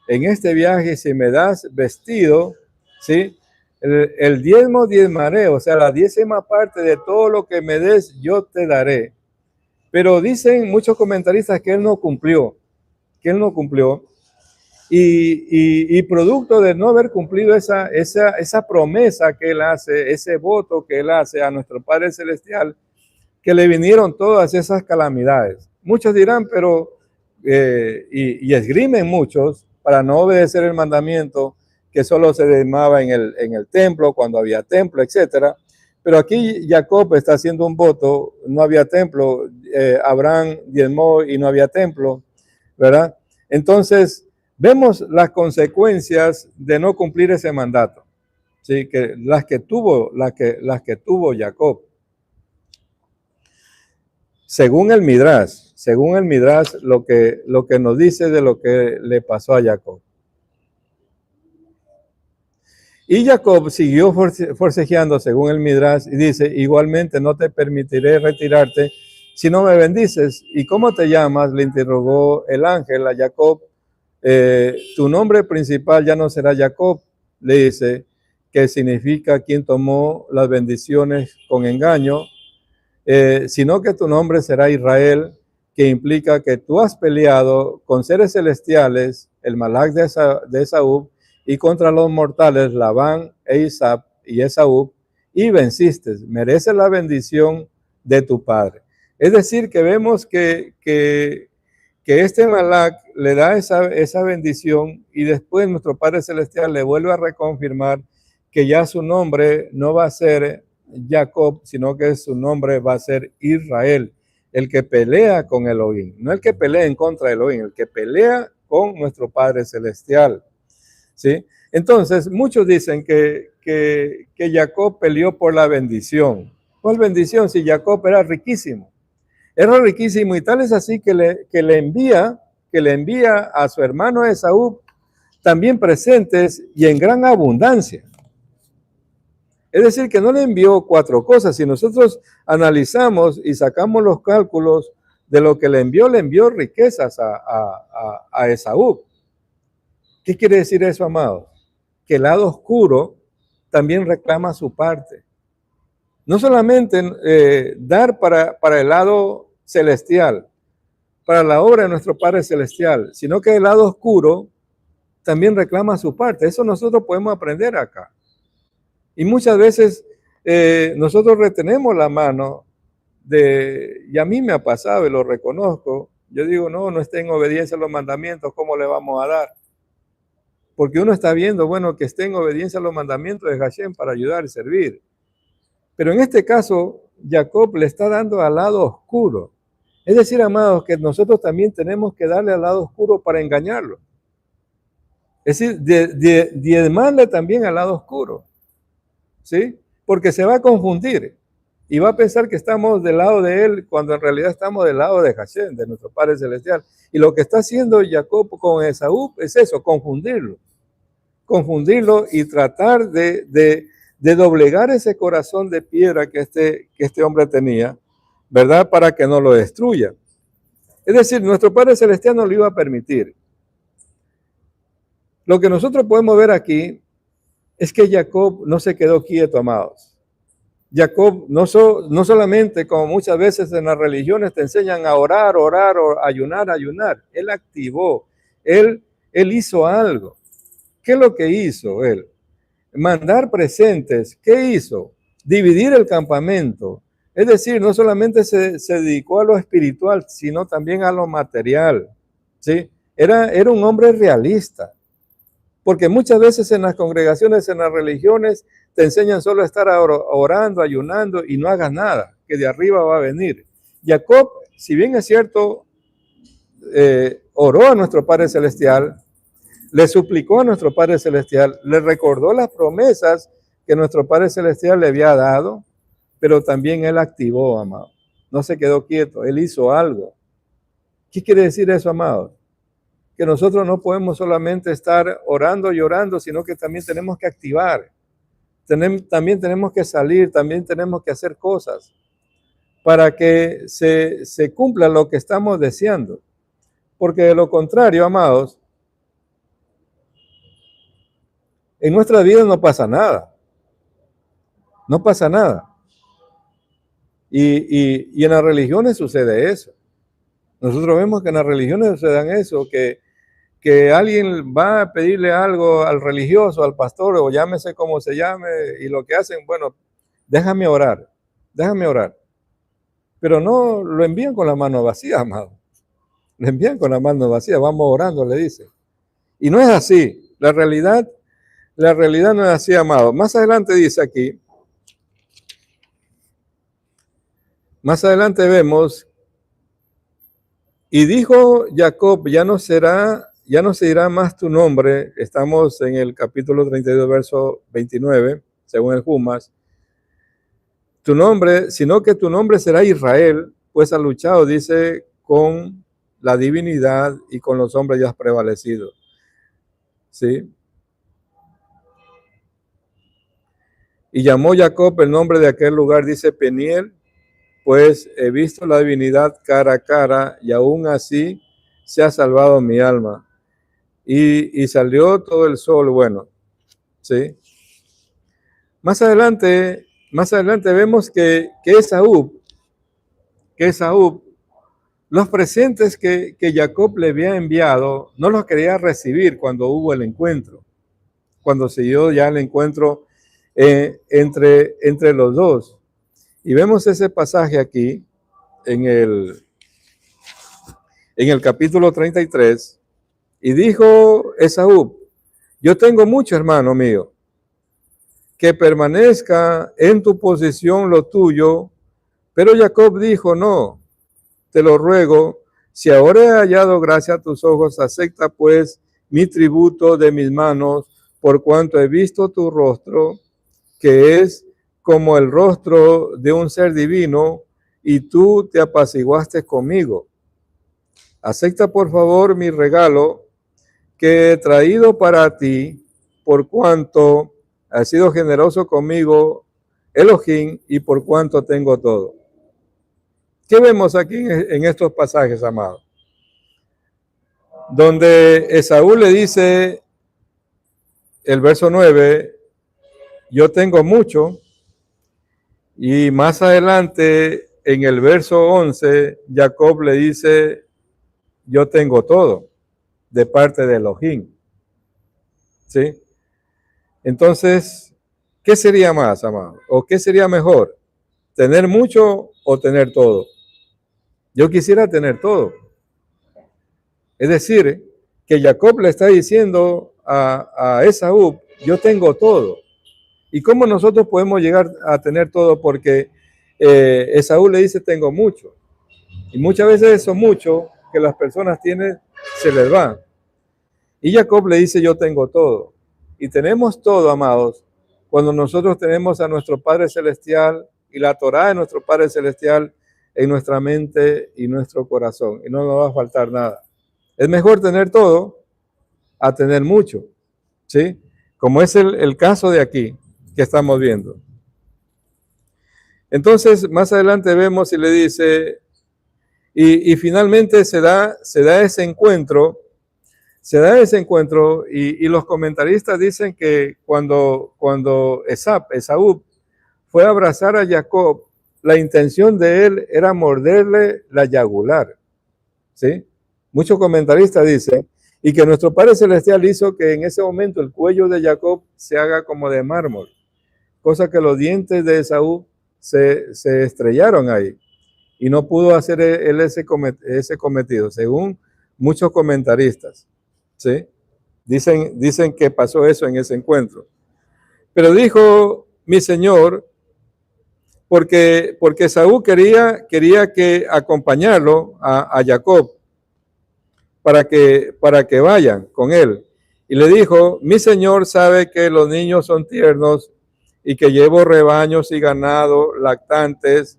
Speaker 1: en este viaje, si me das vestido, ¿sí? El diezmo diezmaré, o sea, la 10ª parte de todo lo que me des, yo te daré. Pero dicen muchos comentaristas que él no cumplió, y producto de no haber cumplido esa promesa que él hace, ese voto que él hace a nuestro Padre Celestial, que le vinieron todas esas calamidades. Muchos dirán, pero, y esgrimen muchos, para no obedecer el mandamiento, que solo se diezmaba en el templo, cuando había templo, etc. Pero aquí Jacob está haciendo un voto, no había templo, Abraham diezmó y no había templo, ¿verdad? Entonces, vemos las consecuencias de no cumplir ese mandato, ¿sí? Que las que tuvo Jacob. Según el Midrash, lo que nos dice de lo que le pasó a Jacob. Y Jacob siguió forcejeando según el Midrash y dice, igualmente no te permitiré retirarte si no me bendices. ¿Y cómo te llamas? Le interrogó el ángel a Jacob. Tu nombre principal ya no será Jacob, le dice, que significa quien tomó las bendiciones con engaño, sino que tu nombre será Israel, que implica que tú has peleado con seres celestiales, el Malak de Esaú, y contra los mortales, Labán e Isaac y Esaú, y venciste, mereces la bendición de tu padre. Es decir, que vemos que este Malak le da esa bendición y después nuestro Padre Celestial le vuelve a reconfirmar que ya su nombre no va a ser Jacob, sino que su nombre va a ser Israel, el que pelea con Elohim, no el que pelea en contra de Elohim, el que pelea con nuestro Padre Celestial, ¿sí? Entonces, muchos dicen que Jacob peleó por la bendición. ¿Cuál bendición? Si Jacob era riquísimo. Era riquísimo y tal es así que le envía a su hermano Esaú también presentes y en gran abundancia. Es decir, que no le envió 4 cosas. Si nosotros analizamos y sacamos los cálculos de lo que le envió riquezas a Esaú. ¿Qué quiere decir eso, amados? Que el lado oscuro también reclama su parte. No solamente dar para el lado celestial, para la obra de nuestro Padre Celestial, sino que el lado oscuro también reclama su parte. Eso nosotros podemos aprender acá. Y muchas veces nosotros retenemos la mano y a mí me ha pasado y lo reconozco. Yo digo, no esté en obediencia a los mandamientos, ¿cómo le vamos a dar? Porque uno está viendo, bueno, que esté en obediencia a los mandamientos de Hashem para ayudar y servir. Pero en este caso, Jacob le está dando al lado oscuro. Es decir, amados, que nosotros también tenemos que darle al lado oscuro para engañarlo. Es decir, diezmarle también al lado oscuro, ¿sí? Porque se va a confundir y va a pensar que estamos del lado de él cuando en realidad estamos del lado de Hashem, de nuestro Padre Celestial. Y lo que está haciendo Jacob con Esaú es eso, confundirlo y tratar de doblegar ese corazón de piedra que este hombre tenía, ¿verdad? Para que no lo destruya. Es decir, nuestro Padre Celestial no lo iba a permitir. Lo que nosotros podemos ver aquí es que Jacob no se quedó quieto, amados. Jacob no solamente, como muchas veces en las religiones te enseñan a orar, o ayunar. Él activó, él hizo algo. ¿Qué es lo que hizo él? Mandar presentes. ¿Qué hizo? Dividir el campamento. Es decir, no solamente se dedicó a lo espiritual, sino también a lo material, ¿sí? Era un hombre realista. Porque muchas veces en las congregaciones, en las religiones, te enseñan solo a estar orando, ayunando y no hagas nada, que de arriba va a venir. Jacob, si bien es cierto, oró a nuestro Padre Celestial, le suplicó a nuestro Padre Celestial, le recordó las promesas que nuestro Padre Celestial le había dado, pero también él activó, amado. No se quedó quieto, él hizo algo. ¿Qué quiere decir eso, amado? Que nosotros no podemos solamente estar orando y orando, sino que también tenemos que activar. También tenemos que salir, también tenemos que hacer cosas para que se cumpla lo que estamos deseando. Porque de lo contrario, amados, en nuestra vida no pasa nada. No pasa nada. Y en las religiones sucede eso. Nosotros vemos que en las religiones sucede eso, que alguien va a pedirle algo al religioso, al pastor, o llámese como se llame, y lo que hacen, bueno, déjame orar. Pero no lo envían con la mano vacía, amado. Lo envían con la mano vacía, vamos orando, le dicen. Y no es así. La realidad no es así, amado. Más adelante dice aquí, más adelante vemos, y dijo Jacob, ya no se dirá más tu nombre. Estamos en el capítulo 32, verso 29, según el Jumas. Tu nombre, sino que tu nombre será Israel, pues has luchado, dice, con la divinidad y con los hombres ya has prevalecido. ¿Sí? Y llamó Jacob el nombre de aquel lugar, dice Peniel, pues he visto la divinidad cara a cara y aún así se ha salvado mi alma. Y salió todo el sol, bueno, ¿sí? Más adelante vemos que Esaú, los presentes que Jacob le había enviado, no los quería recibir cuando hubo el encuentro, cuando se dio ya el encuentro entre los dos. Y vemos ese pasaje aquí en el capítulo 33. Y dijo Esaú, yo tengo mucho, hermano mío, que permanezca en tu posición lo tuyo. Pero Jacob dijo, no, te lo ruego, si ahora he hallado gracia a tus ojos, acepta pues mi tributo de mis manos, por cuanto he visto tu rostro, que es como el rostro de un ser divino, y tú te apaciguaste conmigo. Acepta por favor mi regalo que he traído para ti, por cuanto has sido generoso conmigo, Elohim, y por cuanto tengo todo. ¿Qué vemos aquí en estos pasajes, amados? Donde Esaú le dice, el verso 9, yo tengo mucho, y más adelante, en el verso 11, Jacob le dice, yo tengo todo, de parte de Elohim. ¿Sí? Entonces, ¿qué sería más, amado? ¿O qué sería mejor? ¿Tener mucho o tener todo? Yo quisiera tener todo. Es decir, que Jacob le está diciendo a Esaú, yo tengo todo. ¿Y cómo nosotros podemos llegar a tener todo? Porque Esaú le dice, tengo mucho. Y muchas veces eso mucho que las personas tienen, se les va. Y Jacob le dice, yo tengo todo. Y tenemos todo, amados, cuando nosotros tenemos a nuestro Padre Celestial y la Torá de nuestro Padre Celestial en nuestra mente y nuestro corazón. Y no nos va a faltar nada. Es mejor tener todo a tener mucho, ¿sí? Como es el caso de aquí que estamos viendo. Entonces, más adelante vemos y le dice, y finalmente se da ese encuentro, y los comentaristas dicen que cuando Esaú fue a abrazar a Jacob, la intención de él era morderle la yugular, ¿sí? Muchos comentaristas dicen, y que nuestro Padre Celestial hizo que en ese momento el cuello de Jacob se haga como de mármol, cosa que los dientes de Esaú se estrellaron ahí, y no pudo hacer él ese cometido, según muchos comentaristas, ¿sí? Dicen que pasó eso en ese encuentro. Pero dijo mi señor, porque Esaú quería que acompañarlo a Jacob para que vayan con él. Y le dijo, mi señor sabe que los niños son tiernos y que llevo rebaños y ganado lactantes,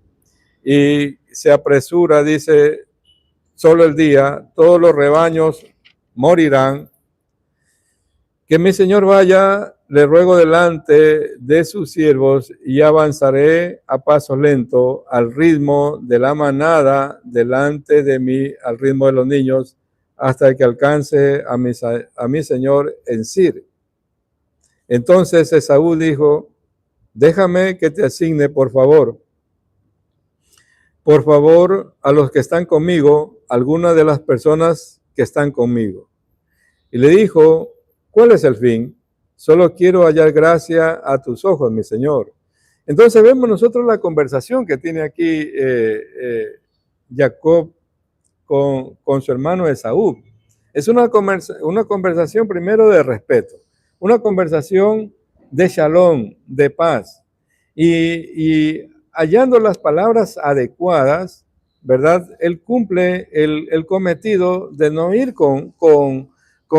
Speaker 1: y se apresura, dice, solo el día, todos los rebaños morirán. Que mi señor vaya, le ruego delante de sus siervos, y avanzaré a paso lento al ritmo de la manada delante de mí, al ritmo de los niños, hasta que alcance a mi señor en Sir. Entonces Esaú dijo, déjame que te asigne, por favor, a los que están conmigo, algunas de las personas que están conmigo. Y le dijo, ¿cuál es el fin? Solo quiero hallar gracia a tus ojos, mi señor. Entonces vemos nosotros la conversación que tiene aquí Jacob con su hermano Esaú. Es una conversación primero de respeto, una conversación de shalom, de paz, y hallando las palabras adecuadas, ¿verdad? Él cumple el cometido de no ir con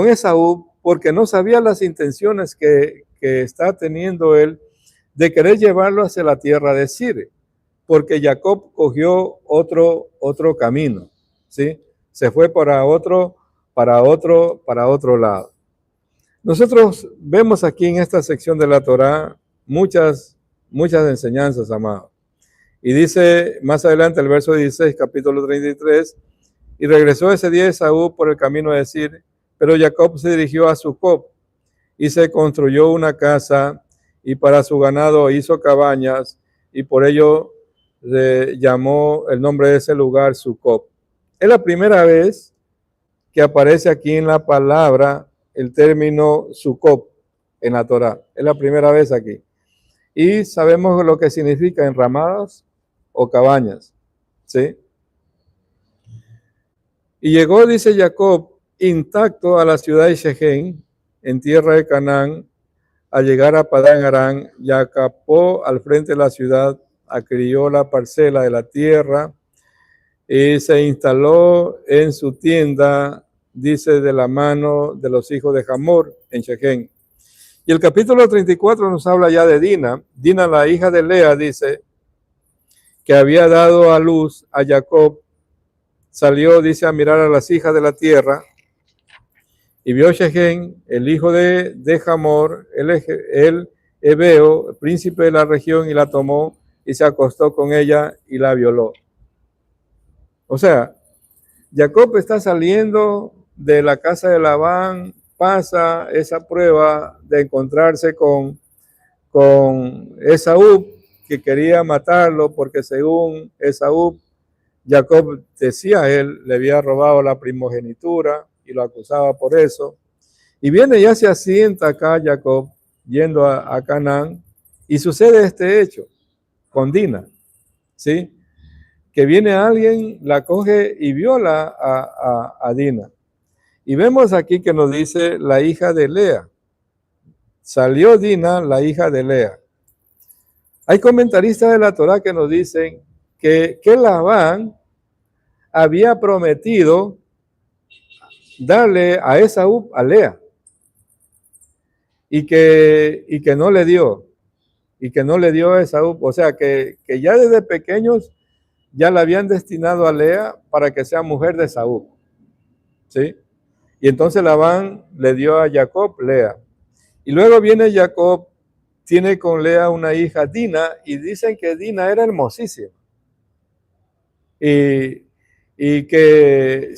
Speaker 1: Esaú, porque no sabía las intenciones que está teniendo él de querer llevarlo hacia la tierra de Sir, porque Jacob cogió otro camino, ¿sí? Se fue para otro lado. Nosotros vemos aquí en esta sección de la Torá muchas enseñanzas, amados. Y dice más adelante el verso 16, capítulo 33, y regresó ese día Esaú por el camino de Sir, pero Jacob se dirigió a Sucop y se construyó una casa, y para su ganado hizo cabañas, y por ello llamó el nombre de ese lugar Sucop. Es la primera vez que aparece aquí en la palabra el término Sucop en la Torá. Es la primera vez aquí. Y sabemos lo que significa enramadas o cabañas, ¿sí? Y llegó, dice Jacob, intacto a la ciudad de Shechem, en tierra de Canaán, al llegar a Padán Aram, y acampó al frente de la ciudad, adquirió la parcela de la tierra y se instaló en su tienda, dice, de la mano de los hijos de Hamor en Shechem. Y el capítulo 34 nos habla ya de Dina. Dina, la hija de Lea, dice, que había dado a luz a Jacob, salió, dice, a mirar a las hijas de la tierra, y vio Shechem, el hijo de Hamor, el Ebeo, príncipe de la región, y la tomó y se acostó con ella y la violó. O sea, Jacob está saliendo de la casa de Labán, pasa esa prueba de encontrarse con Esaú, que quería matarlo porque según Esaú, Jacob decía, él le había robado la primogenitura y lo acusaba por eso. Y viene, ya se asienta acá Jacob, yendo a Canaán, y sucede este hecho con Dina, ¿sí? Que viene alguien, la coge y viola a Dina. Y vemos aquí que nos dice la hija de Lea. Salió Dina, la hija de Lea. Hay comentaristas de la Torá que nos dicen que Labán había prometido darle a Esaú a Lea y que no le dio, a Esaú. O sea que ya desde pequeños ya la habían destinado a Lea para que sea mujer de Esaú, ¿sí? Y entonces Labán le dio a Jacob Lea. Y luego viene Jacob, tiene con Lea una hija, Dina, y dicen que Dina era hermosísima. Y que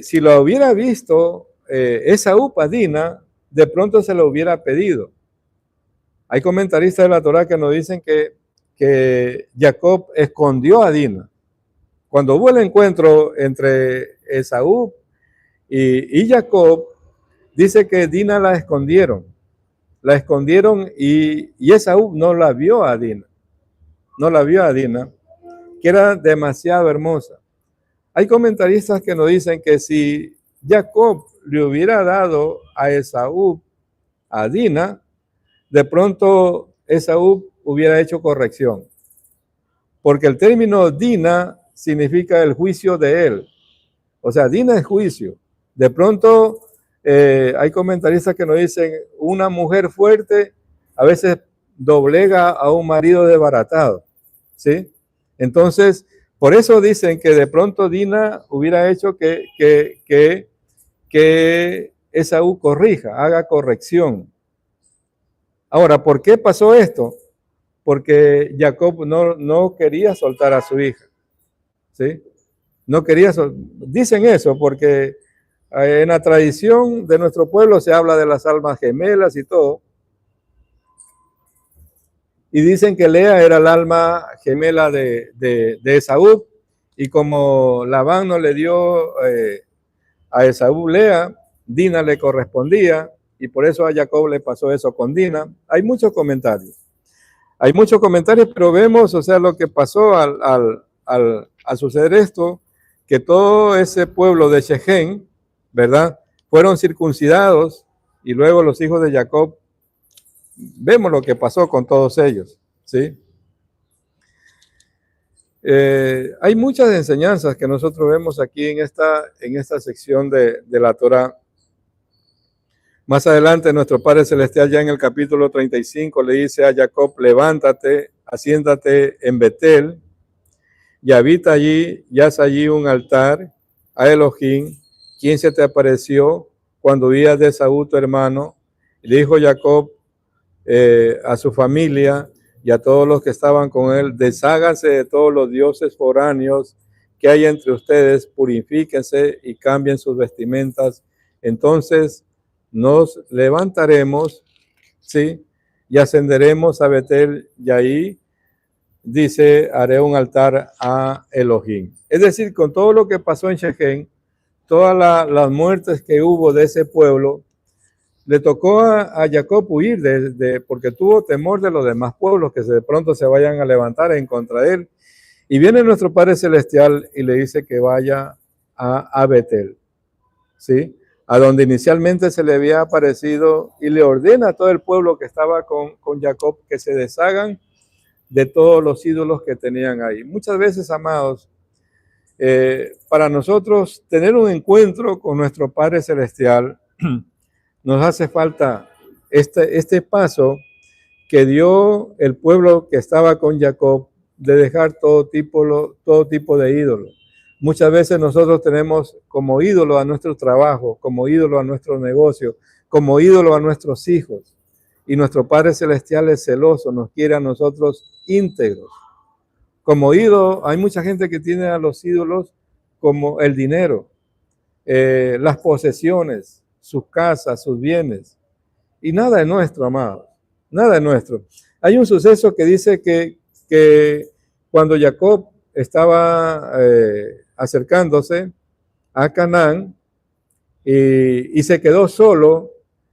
Speaker 1: si lo hubiera visto Esaú a Dina, de pronto se lo hubiera pedido. Hay comentaristas de la Torá que nos dicen que Jacob escondió a Dina. Cuando hubo el encuentro entre Esaú y Jacob, dice que Dina la escondieron y Esaú no la vio a Dina, que era demasiado hermosa. Hay comentaristas que nos dicen que si Jacob le hubiera dado a Esaú, a Dina, de pronto Esaú hubiera hecho corrección. Porque el término Dina significa el juicio de él. O sea, Dina es juicio. De pronto hay comentaristas que nos dicen, una mujer fuerte a veces doblega a un marido desbaratado, ¿sí? Entonces, por eso dicen que de pronto Dina hubiera hecho que Esaú corrija, haga corrección. Ahora, ¿por qué pasó esto? Porque Jacob no quería soltar a su hija, ¿sí? No quería, dicen eso porque en la tradición de nuestro pueblo se habla de las almas gemelas y todo. Y dicen que Lea era el alma gemela de Esaú. Y como Labán no le dio a Esaú Lea, Dina le correspondía. Y por eso a Jacob le pasó eso con Dina. Hay muchos comentarios. Hay muchos comentarios, pero vemos, o sea, lo que pasó al suceder esto, que todo ese pueblo de Shechem, ¿verdad? Fueron circuncidados y luego los hijos de Jacob, vemos lo que pasó con todos ellos, ¿sí? Hay muchas enseñanzas que nosotros vemos aquí en esta sección de la Torá. Más adelante, nuestro Padre Celestial, ya en el capítulo 35, le dice a Jacob, levántate, asiéntate en Betel, y habita allí, y haz allí un altar a Elohim, quien se te apareció cuando huías de Esaú tu hermano. Y le dijo Jacob a su familia y a todos los que estaban con él, desháganse de todos los dioses foráneos que hay entre ustedes, purifíquense y cambien sus vestimentas. Entonces nos levantaremos, ¿sí? Y ascenderemos a Betel, y ahí dice, haré un altar a Elohim. Es decir, con todo lo que pasó en Shechem, todas las muertes que hubo de ese pueblo, le tocó a Jacob huir porque tuvo temor de los demás pueblos que de pronto se vayan a levantar en contra de él. Y viene nuestro Padre Celestial y le dice que vaya a Betel, ¿sí? A donde inicialmente se le había aparecido, y le ordena a todo el pueblo que estaba con Jacob que se deshagan de todos los ídolos que tenían ahí. Muchas veces, amados, para nosotros tener un encuentro con nuestro Padre Celestial, nos hace falta este paso que dio el pueblo que estaba con Jacob, de dejar todo tipo de ídolos. Muchas veces nosotros tenemos como ídolo a nuestro trabajo, como ídolo a nuestro negocio, como ídolo a nuestros hijos. Y nuestro Padre Celestial es celoso, nos quiere a nosotros íntegros. Como ídolo, hay mucha gente que tiene a los ídolos como el dinero, las posesiones, sus casas, sus bienes. Y nada es nuestro, amado. Nada es nuestro. Hay un suceso que dice que cuando Jacob estaba acercándose a Canaán y se quedó solo,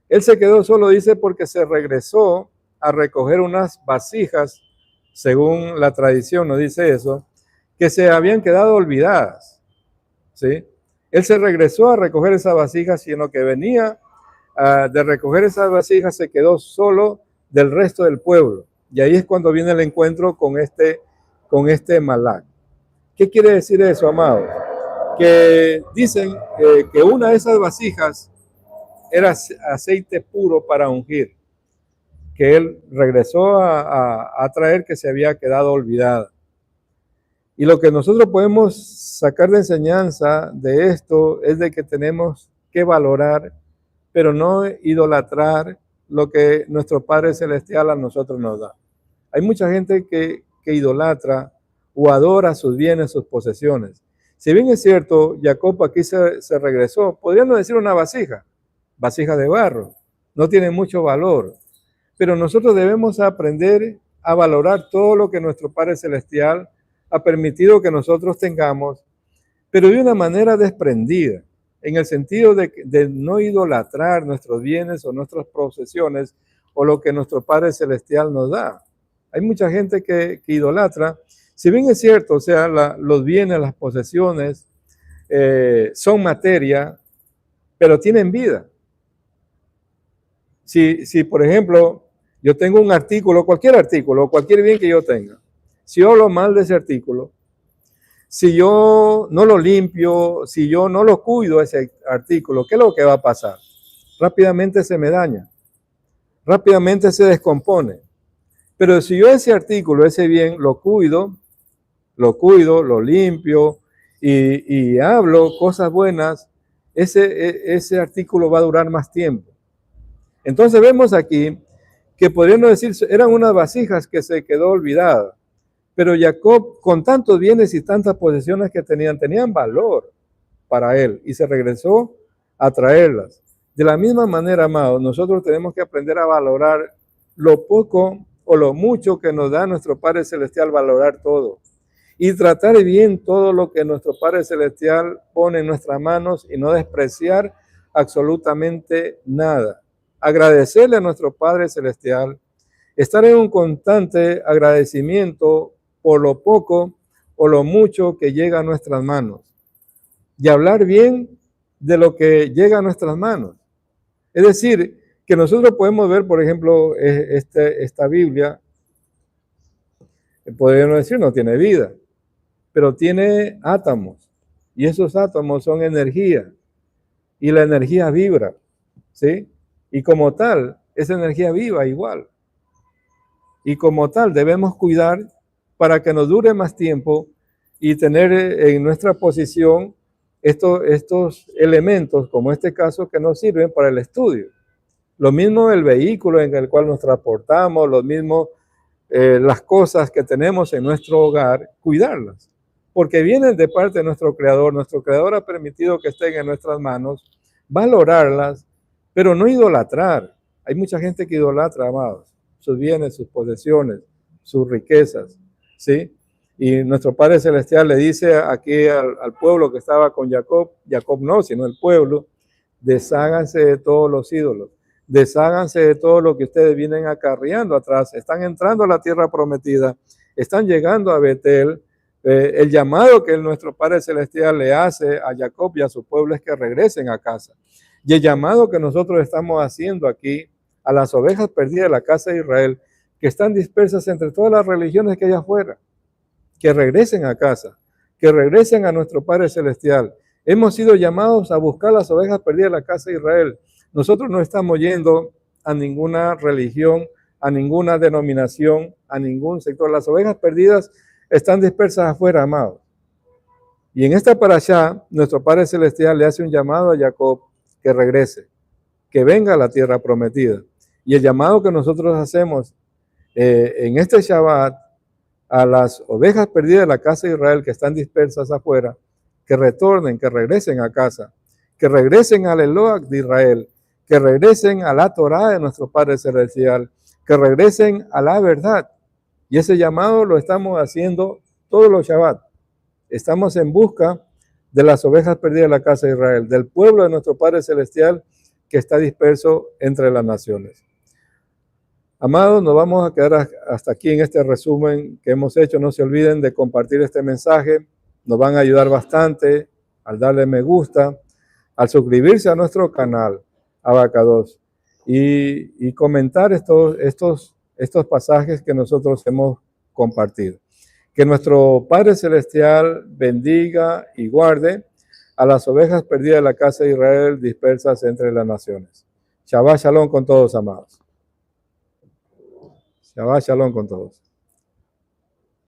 Speaker 1: él se quedó solo, dice, porque se regresó a recoger unas vasijas, según la tradición nos dice eso, que se habían quedado olvidadas, ¿sí? Él se regresó a recoger esas vasijas y en lo que venía de recoger esas vasijas se quedó solo del resto del pueblo. Y ahí es cuando viene el encuentro con este Malak. ¿Qué quiere decir eso, amado? Que dicen que una de esas vasijas era aceite puro para ungir, que él regresó a traer, que se había quedado olvidada. Y lo que nosotros podemos sacar de enseñanza de esto es de que tenemos que valorar, pero no idolatrar lo que nuestro Padre Celestial a nosotros nos da. Hay mucha gente que idolatra o adora sus bienes, sus posesiones. Si bien es cierto, Jacob aquí se regresó, podríamos decir una vasija de barro, no tiene mucho valor, pero nosotros debemos aprender a valorar todo lo que nuestro Padre Celestial ha permitido que nosotros tengamos, pero de una manera desprendida, en el sentido de no idolatrar nuestros bienes o nuestras posesiones o lo que nuestro Padre Celestial nos da. Hay mucha gente que idolatra. Si bien es cierto, o sea, los bienes, las posesiones son materia, pero tienen vida. Si por ejemplo, yo tengo un artículo, cualquier bien que yo tenga, si yo hablo mal de ese artículo, si yo no lo limpio, si yo no lo cuido ese artículo, ¿qué es lo que va a pasar? Rápidamente se me daña, rápidamente se descompone. Pero si yo ese artículo, ese bien, lo cuido, lo limpio y hablo cosas buenas, ese artículo va a durar más tiempo. Entonces vemos aquí que podríamos decir, eran unas vasijas que se quedó olvidada. Pero Jacob, con tantos bienes y tantas posesiones que tenían valor para él y se regresó a traerlas. De la misma manera, amados, nosotros tenemos que aprender a valorar lo poco o lo mucho que nos da nuestro Padre Celestial, valorar todo. Y tratar bien todo lo que nuestro Padre Celestial pone en nuestras manos y no despreciar absolutamente nada. Agradecerle a nuestro Padre Celestial, estar en un constante agradecimiento por lo poco o lo mucho que llega a nuestras manos y hablar bien de lo que llega a nuestras manos. Es decir, que nosotros podemos ver, por ejemplo, esta Biblia, podríamos decir, no tiene vida, pero tiene átomos y esos átomos son energía y la energía vibra, ¿sí? Y como tal, esa energía viva igual. Y como tal debemos cuidar para que nos dure más tiempo y tener en nuestra posición estos elementos, como este caso, que nos sirven para el estudio. Lo mismo el vehículo en el cual nos transportamos, lo mismo las cosas que tenemos en nuestro hogar, cuidarlas, porque vienen de parte de nuestro Creador. Nuestro Creador ha permitido que estén en nuestras manos, valorarlas, pero no idolatrar. Hay mucha gente que idolatra, amados, sus bienes, sus posesiones, sus riquezas, ¿sí? Y nuestro Padre Celestial le dice aquí al pueblo que estaba con Jacob no, sino el pueblo, desháganse de todos los ídolos, desháganse de todo lo que ustedes vienen acarreando atrás, están entrando a la tierra prometida, están llegando a Betel. El llamado que nuestro Padre Celestial le hace a Jacob y a su pueblo es que regresen a casa. Y el llamado que nosotros estamos haciendo aquí a las ovejas perdidas de la casa de Israel, que están dispersas entre todas las religiones que hay afuera, que regresen a casa, que regresen a nuestro Padre Celestial. Hemos sido llamados a buscar las ovejas perdidas de la casa de Israel. Nosotros no estamos yendo a ninguna religión, a ninguna denominación, a ningún sector. Las ovejas perdidas están dispersas afuera, amados. Y en esta parashá, nuestro Padre Celestial le hace un llamado a Jacob que regrese, que venga a la tierra prometida. Y el llamado que nosotros hacemos en este Shabbat a las ovejas perdidas de la casa de Israel que están dispersas afuera, que retornen, que regresen a casa, que regresen al Eloah de Israel, que regresen a la Torá de nuestro Padre Celestial, que regresen a la verdad. Y ese llamado lo estamos haciendo todos los Shabbat. Estamos en busca de las ovejas perdidas de la casa de Israel, del pueblo de nuestro Padre Celestial que está disperso entre las naciones. Amados, nos vamos a quedar hasta aquí en este resumen que hemos hecho. No se olviden de compartir este mensaje. Nos van a ayudar bastante al darle me gusta, al suscribirse a nuestro canal, Abacados, y comentar estos pasajes que nosotros hemos compartido. Que nuestro Padre Celestial bendiga y guarde a las ovejas perdidas de la casa de Israel dispersas entre las naciones. Shabbat Shalom con todos, amados. Shabbat Shalom con todos.